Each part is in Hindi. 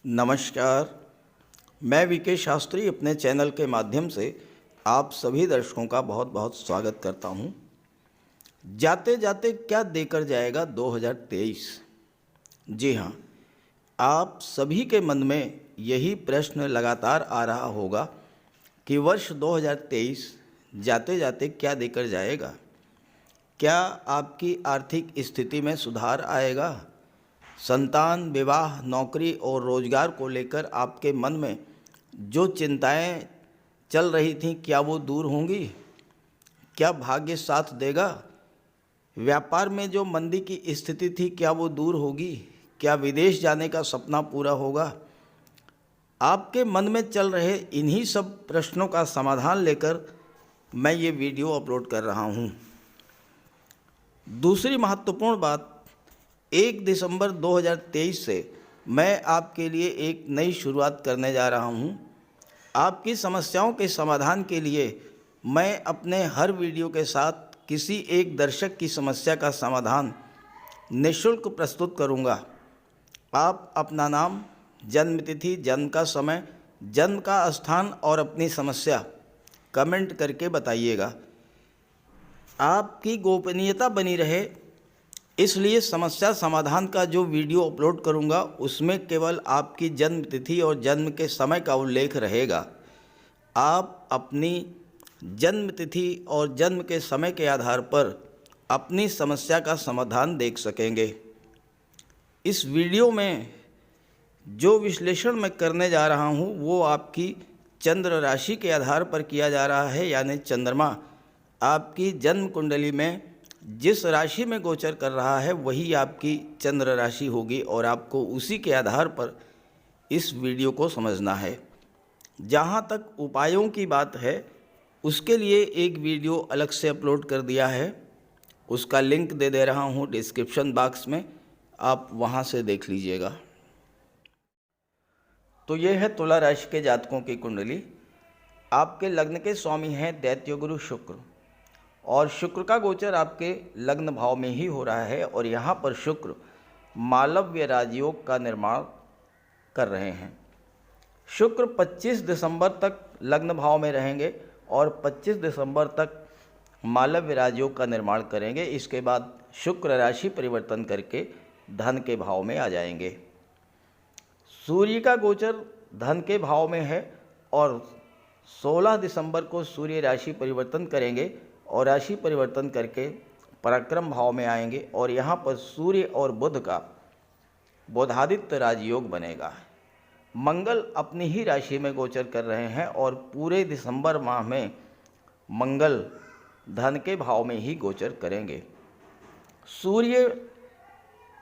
नमस्कार। मैं वीके शास्त्री अपने चैनल के माध्यम से आप सभी दर्शकों का बहुत बहुत स्वागत करता हूं। जाते जाते क्या देकर जाएगा 2023। जी हाँ, आप सभी के मन में यही प्रश्न लगातार आ रहा होगा कि वर्ष 2023 जाते जाते क्या देकर जाएगा। क्या आपकी आर्थिक स्थिति में सुधार आएगा? संतान, विवाह, नौकरी और रोजगार को लेकर आपके मन में जो चिंताएं चल रही थीं, क्या वो दूर होंगी? क्या भाग्य साथ देगा? व्यापार में जो मंदी की स्थिति थी, क्या वो दूर होगी? क्या विदेश जाने का सपना पूरा होगा? आपके मन में चल रहे इन्हीं सब प्रश्नों का समाधान लेकर मैं ये वीडियो अपलोड कर रहा हूँ। दूसरी महत्वपूर्ण बात, 1 दिसंबर 2023 से मैं आपके लिए एक नई शुरुआत करने जा रहा हूं। आपकी समस्याओं के समाधान के लिए मैं अपने हर वीडियो के साथ किसी एक दर्शक की समस्या का समाधान निःशुल्क प्रस्तुत करूंगा। आप अपना नाम, जन्म तिथि, जन्म का समय, जन्म का स्थान और अपनी समस्या कमेंट करके बताइएगा। आपकी गोपनीयता बनी रहे, इसलिए समस्या समाधान का जो वीडियो अपलोड करूंगा उसमें केवल आपकी जन्म तिथि और जन्म के समय का उल्लेख रहेगा। आप अपनी जन्म तिथि और जन्म के समय के आधार पर अपनी समस्या का समाधान देख सकेंगे। इस वीडियो में जो विश्लेषण मैं करने जा रहा हूं वो आपकी चंद्र राशि के आधार पर किया जा रहा है, यानी चंद्रमा आपकी जन्म कुंडली में जिस राशि में गोचर कर रहा है वही आपकी चंद्र राशि होगी और आपको उसी के आधार पर इस वीडियो को समझना है। जहाँ तक उपायों की बात है, उसके लिए एक वीडियो अलग से अपलोड कर दिया है, उसका लिंक दे रहा हूँ डिस्क्रिप्शन बॉक्स में, आप वहाँ से देख लीजिएगा। तो ये है तुला राशि के जातकों की कुंडली। आपके लग्न के स्वामी हैं दैत्य गुरु शुक्र, और शुक्र का गोचर आपके लग्न भाव में ही हो रहा है और यहाँ पर शुक्र मालव्य राजयोग का निर्माण कर रहे हैं। शुक्र 25 दिसंबर तक लग्न भाव में रहेंगे और 25 दिसंबर तक मालव्य राजयोग का निर्माण करेंगे। इसके बाद शुक्र राशि परिवर्तन करके धन के भाव में आ जाएंगे। सूर्य का गोचर धन के भाव में है और 16 दिसंबर को सूर्य राशि परिवर्तन करेंगे और राशि परिवर्तन करके पराक्रम भाव में आएंगे और यहाँ पर सूर्य और बुध का बुधादित्य राजयोग बनेगा। मंगल अपनी ही राशि में गोचर कर रहे हैं और पूरे दिसंबर माह में मंगल धन के भाव में ही गोचर करेंगे। सूर्य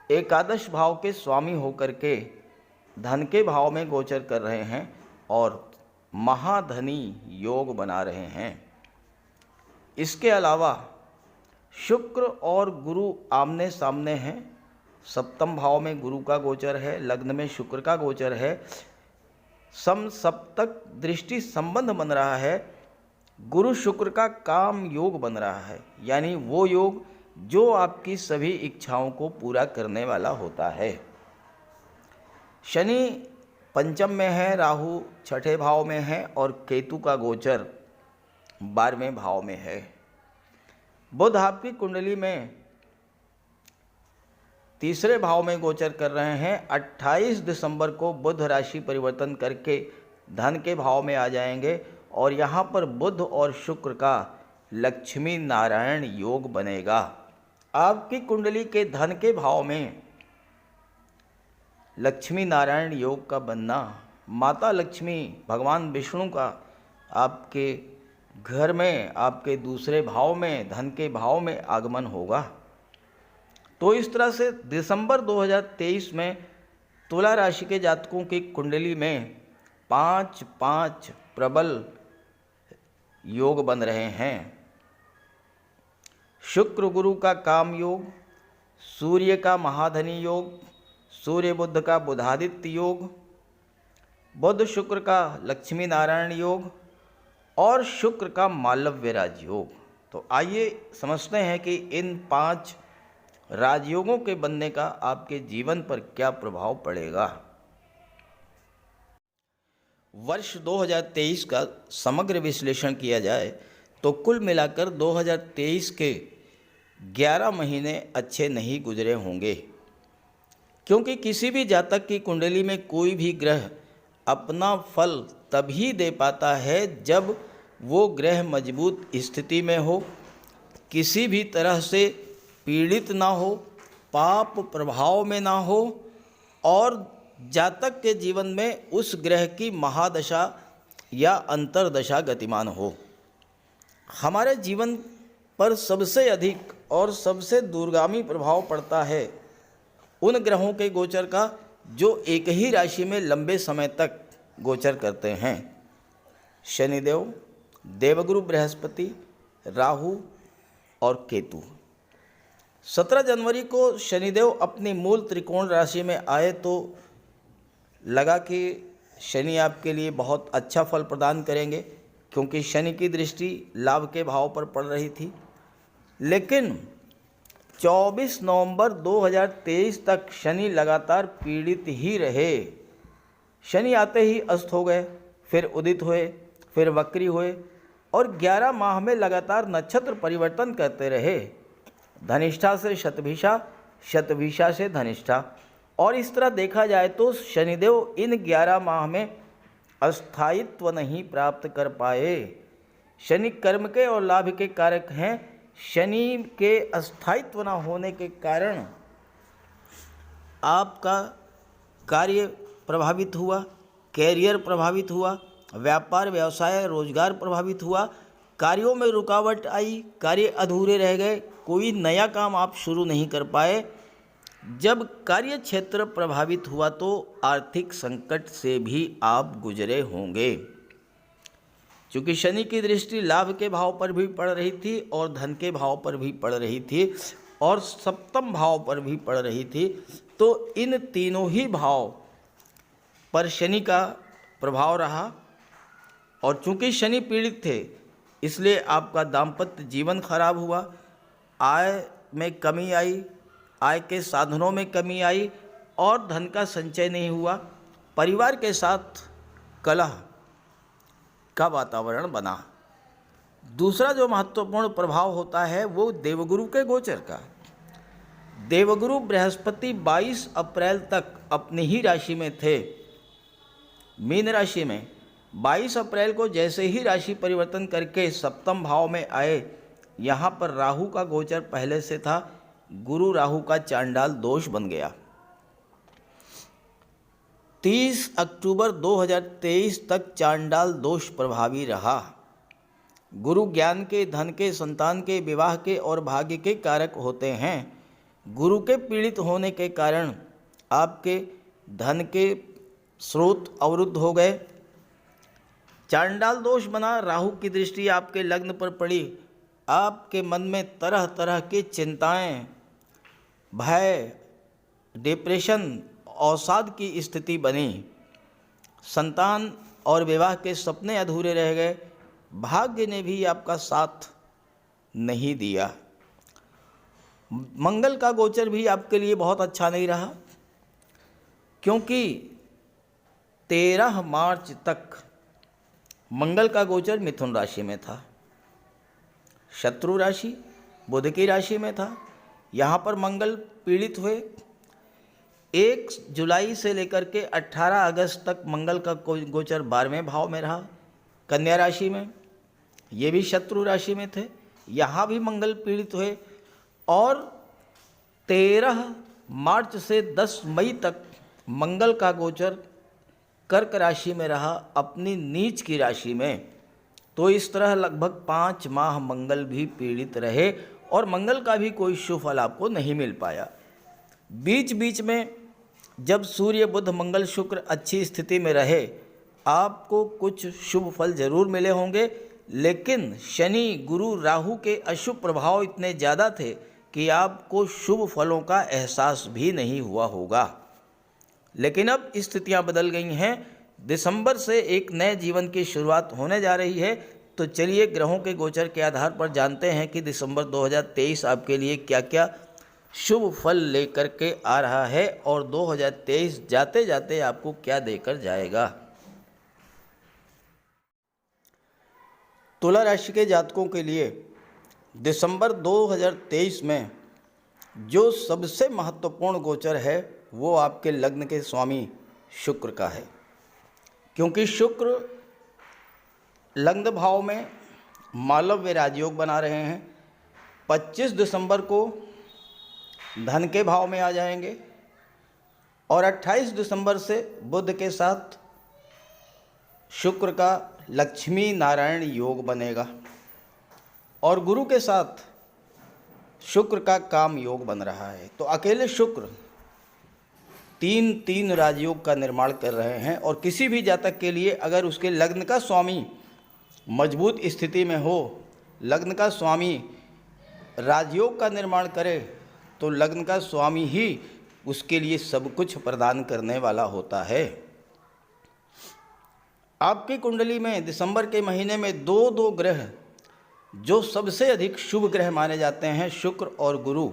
एकादश भाव के स्वामी होकर के धन के भाव में गोचर कर रहे हैं और महाधनी योग बना रहे हैं। इसके अलावा शुक्र और गुरु आमने सामने हैं। सप्तम भाव में गुरु का गोचर है, लग्न में शुक्र का गोचर है, सम सप्तक दृष्टि संबंध बन रहा है। गुरु शुक्र का काम योग बन रहा है, यानी वो योग जो आपकी सभी इच्छाओं को पूरा करने वाला होता है। शनि पंचम में है, राहु छठे भाव में है और केतु का गोचर 12वें भाव में है। बुध आपकी कुंडली में तीसरे भाव में गोचर कर रहे हैं। 28 दिसंबर को बुध राशि परिवर्तन करके धन के भाव में आ जाएंगे और यहाँ पर बुध और शुक्र का लक्ष्मी नारायण योग बनेगा। आपकी कुंडली के धन के भाव में लक्ष्मी नारायण योग का बनना, माता लक्ष्मी भगवान विष्णु का आपके घर में, आपके दूसरे भाव में, धन के भाव में आगमन होगा। तो इस तरह से दिसंबर 2023 में तुला राशि के जातकों की कुंडली में 5 प्रबल योग बन रहे हैं। शुक्र गुरु का काम योग, सूर्य का महाधनी योग, सूर्य बुध का बुधादित्य योग, बुध शुक्र का लक्ष्मी नारायण योग और शुक्र का मालव्य राजयोग। तो आइए समझते हैं कि इन 5 राजयोगों के बनने का आपके जीवन पर क्या प्रभाव पड़ेगा। वर्ष 2023 का समग्र विश्लेषण किया जाए तो कुल मिलाकर 2023 के 11 महीने अच्छे नहीं गुजरे होंगे, क्योंकि किसी भी जातक की कुंडली में कोई भी ग्रह अपना फल तभी दे पाता है जब वो ग्रह मजबूत स्थिति में हो, किसी भी तरह से पीड़ित ना हो, पाप प्रभाव में ना हो और जातक के जीवन में उस ग्रह की महादशा या अंतरदशा गतिमान हो। हमारे जीवन पर सबसे अधिक और सबसे दूरगामी प्रभाव पड़ता है उन ग्रहों के गोचर का जो एक ही राशि में लंबे समय तक गोचर करते हैं। शनिदेव, देवगुरु बृहस्पति, राहु और केतु। 17 जनवरी को शनिदेव अपनी मूल त्रिकोण राशि में आए तो लगा कि शनि आपके लिए बहुत अच्छा फल प्रदान करेंगे, क्योंकि शनि की दृष्टि लाभ के भाव पर पड़ रही थी। लेकिन 24 नवंबर 2023 तक शनि लगातार पीड़ित ही रहे। शनि आते ही अस्त हो गए, फिर उदित हुए, फिर वक्री हुए और 11 माह में लगातार नक्षत्र परिवर्तन करते रहे। धनिष्ठा से शतभिषा, शतभिषा से धनिष्ठा, और इस तरह देखा जाए तो शनिदेव इन 11 माह में अस्थायित्व नहीं प्राप्त कर पाए। शनि कर्म के और लाभ के कारक हैं। शनि के अस्थायित्व न होने के कारण आपका कार्य प्रभावित हुआ, कैरियर प्रभावित हुआ, व्यापार व्यवसाय रोजगार प्रभावित हुआ, कार्यों में रुकावट आई, कार्य अधूरे रह गए, कोई नया काम आप शुरू नहीं कर पाए। जब कार्य क्षेत्र प्रभावित हुआ तो आर्थिक संकट से भी आप गुजरे होंगे, क्योंकि शनि की दृष्टि लाभ के भाव पर भी पड़ रही थी और धन के भाव पर भी पड़ रही थी और सप्तम भाव पर भी पड़ रही थी। तो इन तीनों ही भाव पर शनि का प्रभाव रहा और चूंकि शनि पीड़ित थे इसलिए आपका दाम्पत्य जीवन खराब हुआ, आय में कमी आई, आय के साधनों में कमी आई और धन का संचय नहीं हुआ। परिवार के साथ कलह का वातावरण बना। दूसरा जो महत्वपूर्ण प्रभाव होता है वो देवगुरु के गोचर का। देवगुरु बृहस्पति 22 अप्रैल तक अपनी ही राशि में थे, मीन राशि में। 22 अप्रैल को जैसे ही राशि परिवर्तन करके सप्तम भाव में आए, यहाँ पर राहु का गोचर पहले से था, गुरु राहु का चांडाल दोष बन गया। 30 अक्टूबर 2023 तक चांडाल दोष प्रभावी रहा। गुरु ज्ञान के, धन के, संतान के, विवाह के और भाग्य के कारक होते हैं। गुरु के पीड़ित होने के कारण आपके धन के स्रोत अवरुद्ध हो गए। चांडाल दोष बना, राहु की दृष्टि आपके लग्न पर पड़ी। आपके मन में तरह तरह की चिंताएं, भय, डिप्रेशन, अवसाद की स्थिति बनी। संतान और विवाह के सपने अधूरे रह गए। भाग्य ने भी आपका साथ नहीं दिया। मंगल का गोचर भी आपके लिए बहुत अच्छा नहीं रहा, क्योंकि 13 मार्च तक मंगल का गोचर मिथुन राशि में था, शत्रु राशि बुध की राशि में था। यहाँ पर मंगल पीड़ित हुए। 1 जुलाई से लेकर के 18 अगस्त तक मंगल का गोचर 12वें भाव में रहा, कन्या राशि में। ये भी शत्रु राशि में थे, यहाँ भी मंगल पीड़ित हुए। और 13 मार्च से 10 मई तक मंगल का गोचर कर्क राशि में रहा, अपनी नीच की राशि में। तो इस तरह लगभग 5 माह मंगल भी पीड़ित रहे और मंगल का भी कोई शुभ फल आपको नहीं मिल पाया। बीच बीच में जब सूर्य, बुध, मंगल, शुक्र अच्छी स्थिति में रहे, आपको कुछ शुभ फल जरूर मिले होंगे, लेकिन शनि, गुरु, राहु के अशुभ प्रभाव इतने ज़्यादा थे कि आपको शुभ फलों का एहसास भी नहीं हुआ होगा। लेकिन अब स्थितियां बदल गई हैं। दिसंबर से एक नए जीवन की शुरुआत होने जा रही है। तो चलिए ग्रहों के गोचर के आधार पर जानते हैं कि दिसंबर 2023 आपके लिए क्या क्या शुभ फल लेकर के आ रहा है और 2023 जाते जाते आपको क्या देकर जाएगा। तुला राशि के जातकों के लिए दिसंबर 2023 में जो सबसे महत्वपूर्ण गोचर है वो आपके लग्न के स्वामी शुक्र का है, क्योंकि शुक्र लग्न भाव में मालव्य राजयोग बना रहे हैं। 25 दिसंबर को धन के भाव में आ जाएंगे और 28 दिसंबर से बुध के साथ शुक्र का लक्ष्मी नारायण योग बनेगा और गुरु के साथ शुक्र का काम योग बन रहा है। तो अकेले शुक्र तीन राजयोग का निर्माण कर रहे हैं और किसी भी जातक के लिए अगर उसके लग्न का स्वामी मजबूत स्थिति में हो, लग्न का स्वामी राजयोग का निर्माण करे, तो लग्न का स्वामी ही उसके लिए सब कुछ प्रदान करने वाला होता है। आपकी कुंडली में दिसंबर के महीने में दो ग्रह जो सबसे अधिक शुभ ग्रह माने जाते हैं, शुक्र और गुरु,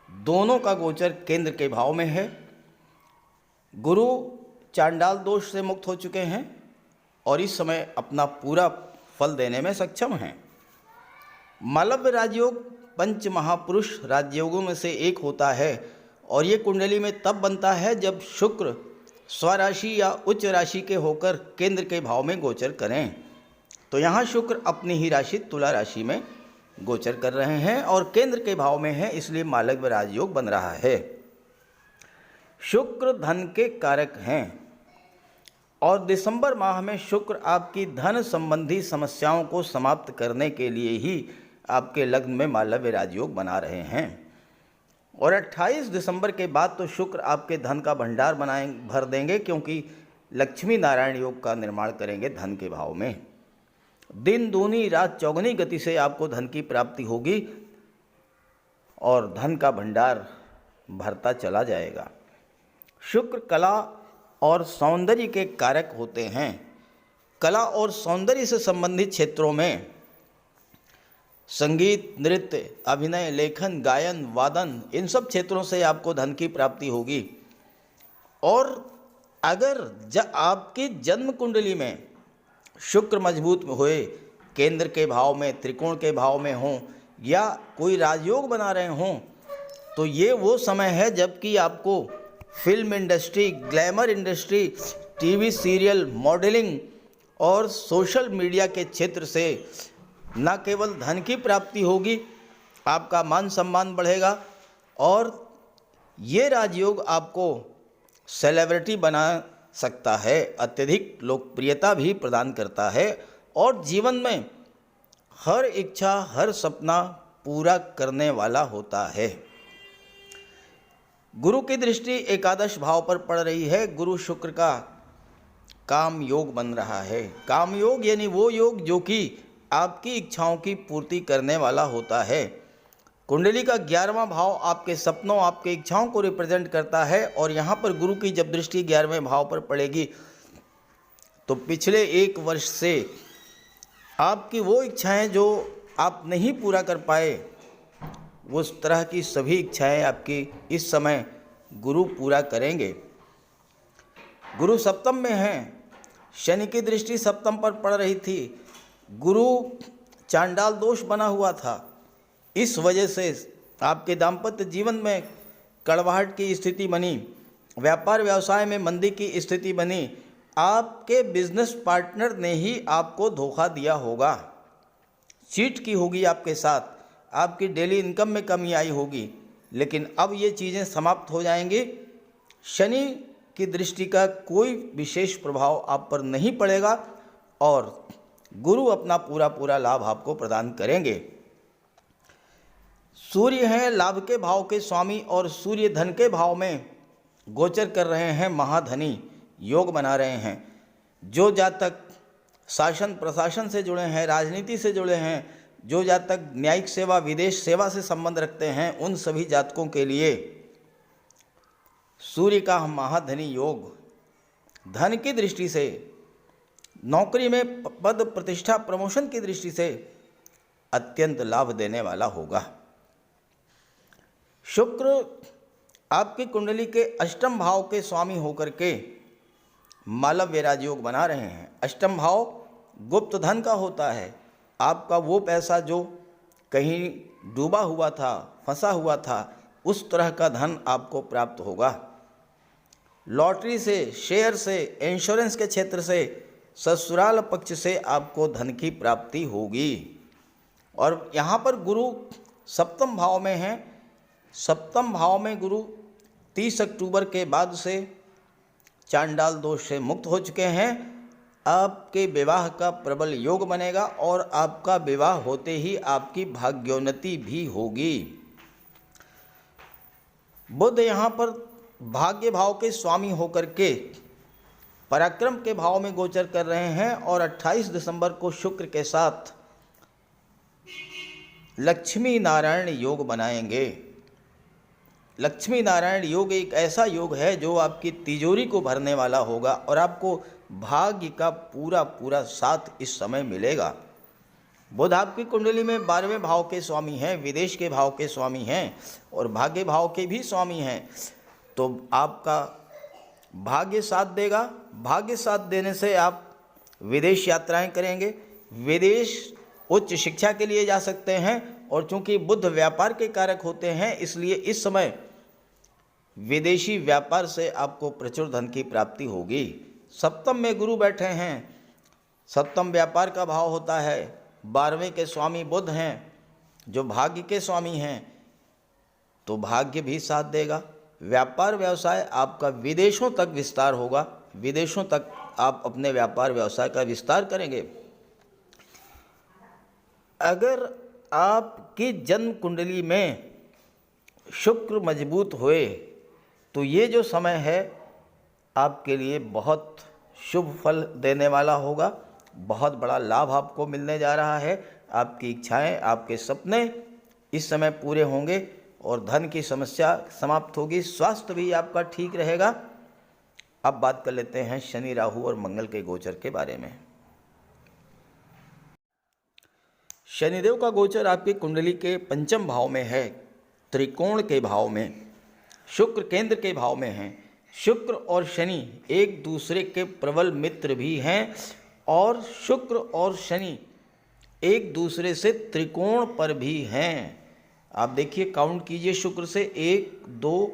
दोनों का गोचर केंद्र के भाव में है। गुरु चांडाल दोष से मुक्त हो चुके हैं और इस समय अपना पूरा फल देने में सक्षम हैं। मालव्य राजयोग पंच महापुरुष राजयोगों में से एक होता है और ये कुंडली में तब बनता है जब शुक्र स्वराशि या उच्च राशि के होकर केंद्र के भाव में गोचर करें। तो यहाँ शुक्र अपनी ही राशि तुला राशि में गोचर कर रहे हैं और केंद्र के भाव में है, इसलिए मालव्य राजयोग बन रहा है। शुक्र धन के कारक हैं और दिसंबर माह में शुक्र आपकी धन संबंधी समस्याओं को समाप्त करने के लिए ही आपके लग्न में मालव्य राजयोग बना रहे हैं और 28 दिसंबर के बाद तो शुक्र आपके धन का भंडार भर देंगे, क्योंकि लक्ष्मी नारायण योग का निर्माण करेंगे धन के भाव में। दिन दूनी रात चौगुनी गति से आपको धन की प्राप्ति होगी और धन का भंडार भरता चला जाएगा। शुक्र कला और सौंदर्य के कारक होते हैं। कला और सौंदर्य से संबंधित क्षेत्रों में संगीत, नृत्य, अभिनय, लेखन, गायन, वादन, इन सब क्षेत्रों से आपको धन की प्राप्ति होगी। और अगर आपकी जन्म कुंडली में शुक्र मजबूत हुए, केंद्र के भाव में, त्रिकोण के भाव में हों या कोई राजयोग बना रहे हों, तो ये वो समय है जबकि आपको film industry, glamour industry, TV serial, modelling और सोशल मीडिया के क्षेत्र से न केवल धन की प्राप्ति होगी, आपका मान सम्मान बढ़ेगा और ये राजयोग आपको सेलिब्रिटी बना सकता है, अत्यधिक लोकप्रियता भी प्रदान करता है और जीवन में हर इच्छा, हर सपना पूरा करने वाला होता है। गुरु की दृष्टि एकादश भाव पर पड़ रही है। गुरु शुक्र का काम योग बन रहा है। काम योग यानी वो योग जो कि आपकी इच्छाओं की पूर्ति करने वाला होता है। कुंडली का 11वां भाव आपके सपनों, आपके इच्छाओं को रिप्रेजेंट करता है और यहाँ पर गुरु की जब दृष्टि 11वें भाव पर पड़ेगी तो पिछले 1 वर्ष से आपकी वो इच्छाएं जो आप नहीं पूरा कर पाए, उस तरह की सभी इच्छाएं आपकी इस समय गुरु पूरा करेंगे। गुरु सप्तम में हैं, शनि की दृष्टि सप्तम पर पड़ रही थी, गुरु चांडाल दोष बना हुआ था, इस वजह से आपके दाम्पत्य जीवन में कड़वाहट की स्थिति बनी, व्यापार व्यवसाय में मंदी की स्थिति बनी, आपके बिजनेस पार्टनर ने ही आपको धोखा दिया होगा, चीट की होगी आपके साथ, आपकी डेली इनकम में कमी आई होगी, लेकिन अब ये चीज़ें समाप्त हो जाएंगी। शनि की दृष्टि का कोई विशेष प्रभाव आप पर नहीं पड़ेगा और गुरु अपना पूरा लाभ आपको प्रदान करेंगे। सूर्य हैं लाभ के भाव के स्वामी और सूर्य धन के भाव में गोचर कर रहे हैं, महाधनी योग बना रहे हैं। जो जातक शासन प्रशासन से जुड़े हैं, राजनीति से जुड़े हैं, जो जातक न्यायिक सेवा, विदेश सेवा से संबंध रखते हैं, उन सभी जातकों के लिए सूर्य का महाधनी योग धन की दृष्टि से, नौकरी में पद प्रतिष्ठा प्रमोशन की दृष्टि से अत्यंत लाभ देने वाला होगा। शुक्र आपकी कुंडली के अष्टम भाव के स्वामी होकर के मालव्य राजयोग बना रहे हैं। अष्टम भाव गुप्त धन का होता है आपका वो पैसा जो कहीं डूबा हुआ था, फंसा हुआ था, उस तरह का धन आपको प्राप्त होगा। लॉटरी से, शेयर से, इंश्योरेंस के क्षेत्र से, ससुराल पक्ष से आपको धन की प्राप्ति होगी। और यहाँ पर गुरु सप्तम भाव में हैं। सप्तम भाव में गुरु 30 अक्टूबर के बाद से चांडाल दोष से मुक्त हो चुके हैं। आपके विवाह का प्रबल योग बनेगा और आपका विवाह होते ही आपकी भाग्योन्नति भी होगी। बुध यहाँ पर भाग्य भाव के स्वामी होकर के पराक्रम के भाव में गोचर कर रहे हैं और 28 दिसंबर को शुक्र के साथ लक्ष्मी नारायण योग बनाएंगे। लक्ष्मी नारायण योग एक ऐसा योग है जो आपकी तिजोरी को भरने वाला होगा और आपको भाग्य का पूरा पूरा साथ इस समय मिलेगा। बुध आपकी कुंडली में 12वें भाव के स्वामी हैं, विदेश के भाव के स्वामी हैं और भाग्य भाव के भी स्वामी हैं। तो आपका भाग्य साथ देगा। भाग्य साथ देने से आप विदेश यात्राएं करेंगे, विदेश उच्च शिक्षा के लिए जा सकते हैं। और चूंकि बुध व्यापार के कारक होते हैं, इसलिए इस समय विदेशी व्यापार से आपको प्रचुर धन की प्राप्ति होगी। सप्तम में गुरु बैठे हैं। सप्तम व्यापार का भाव होता है। 12वें के स्वामी बुध हैं जो भाग्य के स्वामी हैं, तो भाग्य भी साथ देगा। व्यापार व्यवसाय आपका विदेशों तक विस्तार होगा। विदेशों तक आप अपने व्यापार व्यवसाय का विस्तार करेंगे। अगर आपकी जन्म कुंडली में शुक्र मजबूत हुए तो ये जो समय है आपके लिए बहुत शुभ फल देने वाला होगा। बहुत बड़ा लाभ आपको मिलने जा रहा है। आपकी इच्छाएं, आपके सपने इस समय पूरे होंगे और धन की समस्या समाप्त होगी। स्वास्थ्य भी आपका ठीक रहेगा। अब बात कर लेते हैं शनि, राहु और मंगल के गोचर के बारे में। शनिदेव का गोचर आपकी कुंडली के पंचम भाव में है, त्रिकोण के भाव में। शुक्र केंद्र के भाव में हैं। शुक्र और शनि एक दूसरे के प्रबल मित्र भी हैं और शुक्र और शनि एक दूसरे से त्रिकोण पर भी हैं। आप देखिए, काउंट कीजिए, शुक्र से 1 2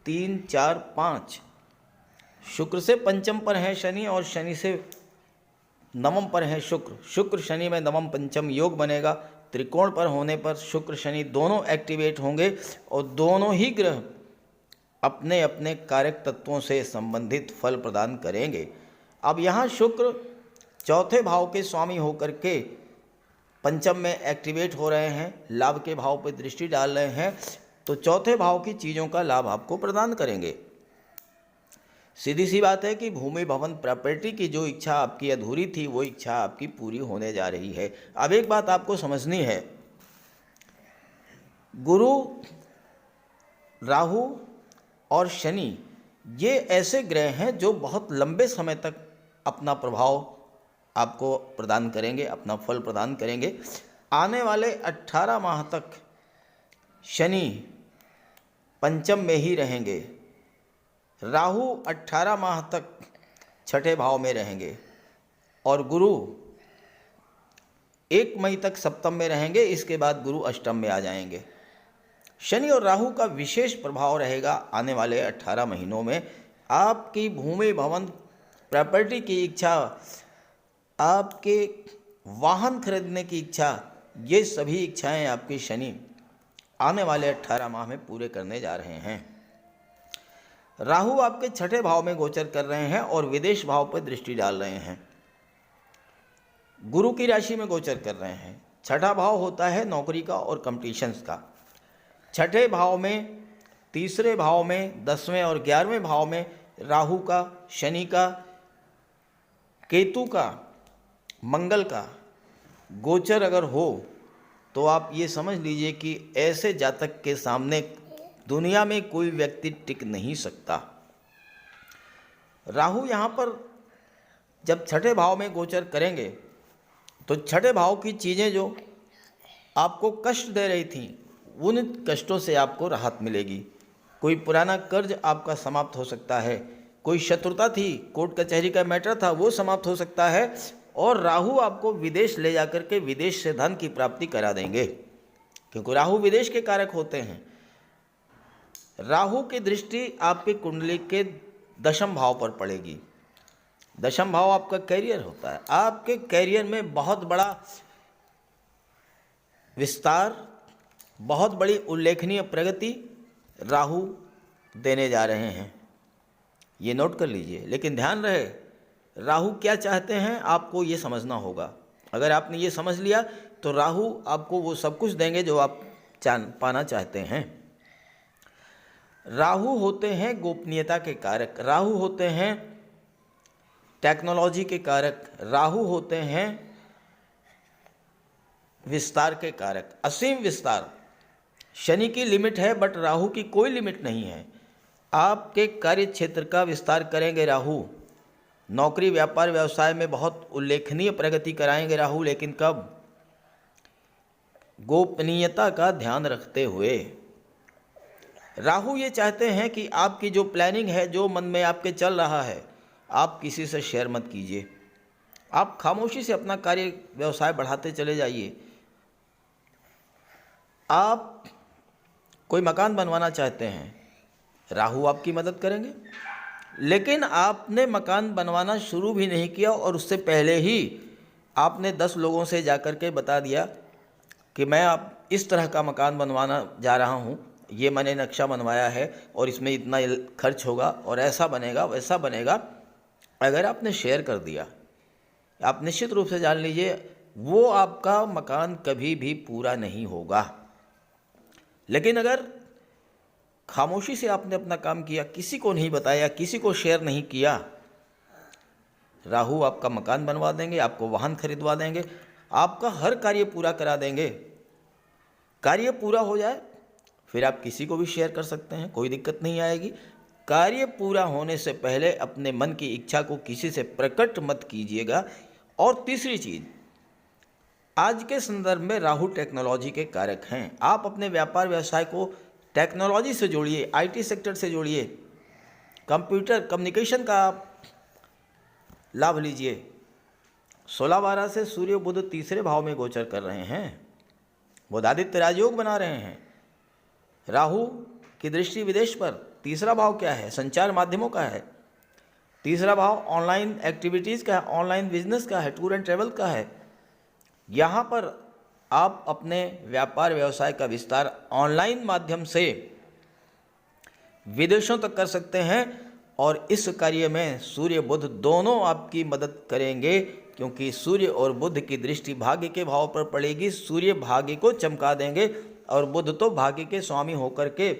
3 4 5। शुक्र से पंचम पर है शनि और शनि से नवम पर है शुक्र। शुक्र शनि में नवम पंचम योग बनेगा। त्रिकोण पर होने पर शुक्र शनि दोनों एक्टिवेट होंगे और दोनों ही ग्रह अपने अपने कारक तत्वों से संबंधित फल प्रदान करेंगे। अब यहाँ शुक्र चौथे भाव के स्वामी होकर के पंचम में एक्टिवेट हो रहे हैं, लाभ के भाव पर दृष्टि डाल रहे हैं, तो चौथे भाव की चीज़ों का लाभ आपको प्रदान करेंगे। सीधी सी बात है कि भूमि भवन प्रॉपर्टी की जो इच्छा आपकी अधूरी थी वो इच्छा आपकी पूरी होने जा रही है। अब एक बात आपको समझनी है, गुरु, राहु और शनि ये ऐसे ग्रह हैं जो बहुत लंबे समय तक अपना प्रभाव आपको प्रदान करेंगे, अपना फल प्रदान करेंगे। आने वाले 18 माह तक शनि पंचम में ही रहेंगे, राहु 18 माह तक छठे भाव में रहेंगे और गुरु 1 मई तक सप्तम में रहेंगे। इसके बाद गुरु अष्टम में आ जाएंगे। शनि और राहु का विशेष प्रभाव रहेगा आने वाले 18 महीनों में। आपकी भूमि भवन प्रॉपर्टी की इच्छा, आपके वाहन खरीदने की इच्छा, ये सभी इच्छाएं आपकी शनि आने वाले 18 माह में पूरे करने जा रहे हैं। राहु आपके छठे भाव में गोचर कर रहे हैं और विदेश भाव पर दृष्टि डाल रहे हैं। गुरु की राशि में गोचर कर रहे हैं। छठा भाव होता है नौकरी का और कंपटीशंस का। छठे भाव में, तीसरे भाव में, 10वें और 11वें भाव में राहु का, शनि का, केतु का, मंगल का गोचर अगर हो तो आप ये समझ लीजिए कि ऐसे जातक के सामने दुनिया में कोई व्यक्ति टिक नहीं सकता। राहु यहाँ पर जब छठे भाव में गोचर करेंगे तो छठे भाव की चीज़ें जो आपको कष्ट दे रही थी उन कष्टों से आपको राहत मिलेगी। कोई पुराना कर्ज आपका समाप्त हो सकता है, कोई शत्रुता थी, कोर्ट कचहरी का मैटर था, वो समाप्त हो सकता है और राहु आपको विदेश ले जाकर के विदेश से धन की प्राप्ति करा देंगे, क्योंकि राहु विदेश के कारक होते हैं। राहु की दृष्टि आपकी कुंडली के दशम भाव पर पड़ेगी। दशम भाव आपका कैरियर होता है। आपके कैरियर में बहुत बड़ा विस्तार, बहुत बड़ी उल्लेखनीय प्रगति राहु देने जा रहे हैं, ये नोट कर लीजिए। लेकिन ध्यान रहे, राहु क्या चाहते हैं आपको ये समझना होगा। अगर आपने ये समझ लिया तो राहु आपको वो सब कुछ देंगे जो आप पाना चाहते हैं। राहु होते हैं गोपनीयता के कारक, राहु होते हैं टेक्नोलॉजी के कारक, राहु होते हैं विस्तार के कारक, असीम विस्तार। शनि की लिमिट है बट राहु की कोई लिमिट नहीं है। आपके कार्य क्षेत्र का विस्तार करेंगे राहु, नौकरी व्यापार व्यवसाय में बहुत उल्लेखनीय प्रगति कराएंगे राहु, लेकिन कब? गोपनीयता का ध्यान रखते हुए। राहु ये चाहते हैं कि आपकी जो प्लानिंग है, जो मन में आपके चल रहा है, आप किसी से शेयर मत कीजिए। आप खामोशी से अपना कार्य व्यवसाय बढ़ाते चले जाइए। आप कोई मकान बनवाना चाहते हैं, राहु आपकी मदद करेंगे। लेकिन आपने मकान बनवाना शुरू भी नहीं किया और उससे पहले ही आपने 10 लोगों से जाकर के बता दिया कि मैं अब इस तरह का मकान बनवाना जा रहा हूँ, ये मैंने नक्शा बनवाया है और इसमें इतना खर्च होगा और ऐसा बनेगा वैसा बनेगा। अगर आपने शेयर कर दिया, आप निश्चित रूप से जान लीजिए वो आपका मकान कभी भी पूरा नहीं होगा। लेकिन अगर खामोशी से आपने अपना काम किया, किसी को नहीं बताया, किसी को शेयर नहीं किया, राहु आपका मकान बनवा देंगे, आपको वाहन खरीदवा देंगे, आपका हर कार्य पूरा करा देंगे। कार्य पूरा हो जाए फिर आप किसी को भी शेयर कर सकते हैं, कोई दिक्कत नहीं आएगी। कार्य पूरा होने से पहले अपने मन की इच्छा को किसी से प्रकट मत कीजिएगा। और तीसरी चीज़, आज के संदर्भ में राहु टेक्नोलॉजी के कारक हैं। आप अपने व्यापार व्यवसाय को टेक्नोलॉजी से जोड़िए, आईटी सेक्टर से जोड़िए, कंप्यूटर कम्युनिकेशन का आप लाभ लीजिए। 16/12 से सूर्य बुध तीसरे भाव में गोचर कर रहे हैं, बुधादित्य राजयोग बना रहे हैं। राहु की दृष्टि विदेश पर, तीसरा भाव क्या है? संचार माध्यमों का है। तीसरा भाव ऑनलाइन एक्टिविटीज़ का है, ऑनलाइन बिजनेस का है, टूर एंड ट्रैवल का है। यहाँ पर आप अपने व्यापार व्यवसाय का विस्तार ऑनलाइन माध्यम से विदेशों तक कर सकते हैं और इस कार्य में सूर्य बुध दोनों आपकी मदद करेंगे, क्योंकि सूर्य और बुध की दृष्टि भाग्य के भाव पर पड़ेगी। सूर्य भाग्य को चमका देंगे और बुध तो भाग्य के स्वामी होकर के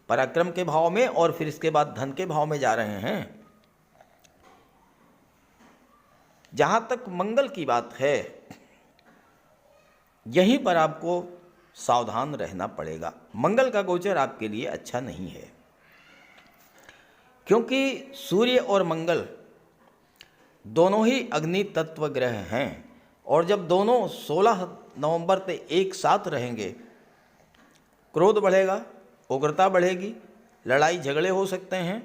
पराक्रम के भाव में और फिर इसके बाद धन के भाव में जा रहे हैं। जहाँ तक मंगल की बात है, यहीं पर आपको सावधान रहना पड़ेगा। मंगल का गोचर आपके लिए अच्छा नहीं है, क्योंकि सूर्य और मंगल दोनों ही अग्नि तत्व ग्रह हैं और जब दोनों 16 नवंबर से एक साथ रहेंगे, क्रोध बढ़ेगा, उग्रता बढ़ेगी, लड़ाई झगड़े हो सकते हैं,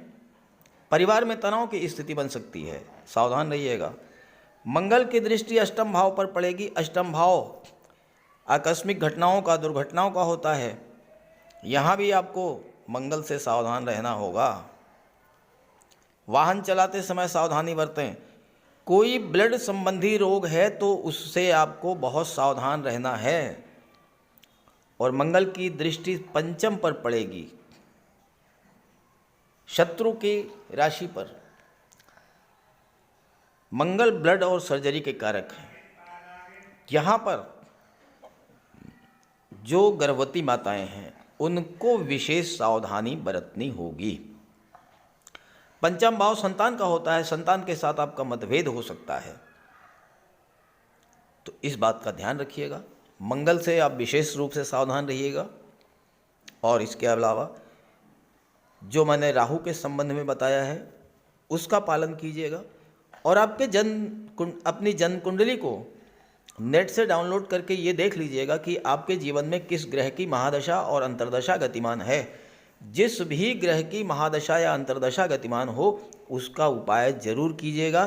परिवार में तनाव की स्थिति बन सकती है। सावधान रहिएगा। मंगल की दृष्टि अष्टम भाव पर पड़ेगी। अष्टम भाव आकस्मिक घटनाओं का, दुर्घटनाओं का होता है। यहाँ भी आपको मंगल से सावधान रहना होगा। वाहन चलाते समय सावधानी बरतें। कोई ब्लड संबंधी रोग है तो उससे आपको बहुत सावधान रहना है। और मंगल की दृष्टि पंचम पर पड़ेगी, शत्रु की राशि पर। मंगल ब्लड और सर्जरी के कारक हैं। यहाँ पर जो गर्भवती माताएं हैं उनको विशेष सावधानी बरतनी होगी। पंचम भाव संतान का होता है, संतान के साथ आपका मतभेद हो सकता है, तो इस बात का ध्यान रखिएगा। मंगल से आप विशेष रूप से सावधान रहिएगा। और इसके अलावा जो मैंने राहु के संबंध में बताया है उसका पालन कीजिएगा। और आपके अपनी जन्म कुंडली को नेट से डाउनलोड करके ये देख लीजिएगा कि आपके जीवन में किस ग्रह की महादशा और अंतर्दशा गतिमान है। जिस भी ग्रह की महादशा या अंतर्दशा गतिमान हो उसका उपाय जरूर कीजिएगा।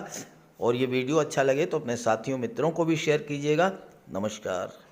और ये वीडियो अच्छा लगे तो अपने साथियों मित्रों को भी शेयर कीजिएगा। नमस्कार।